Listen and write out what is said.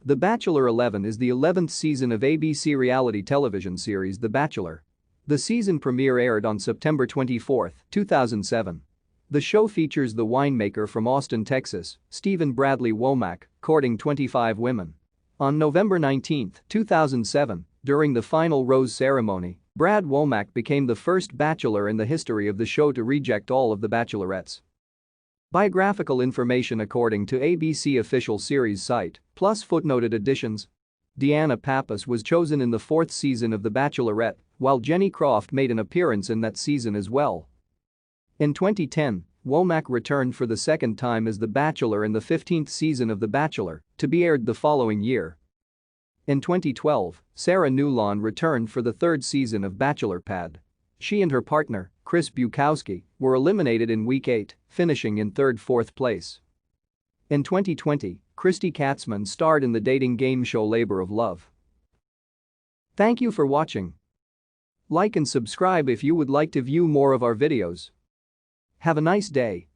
The Bachelor 11 is the 11th season of ABC reality television series The Bachelor. The season premiere aired on September 24, 2007. The show features the winemaker from Austin, Texas, Bradley Womack, courting 25 women. On November 19, 2007, during the final rose ceremony, Brad Womack became the first bachelor in the history of the show to reject all of the bachelorettes. Biographical information according to ABC official series site, plus footnoted additions. Deanna Pappas was chosen in the 4th season of The Bachelorette, while Jenny Croft made an appearance in that season as well. In 2010, Womack returned for the second time as The Bachelor in the 15th season of The Bachelor, to be aired the following year. In 2012, Sarah Newlawn returned for the 3rd season of Bachelor Pad. She and her partner, Chris Bukowski, were eliminated in Week 8, finishing in 4th place. In 2020, Christy Katzman starred in the dating game show Labor of Love. Thank you for watching. Like and subscribe if you would like to view more of our videos. Have a nice day.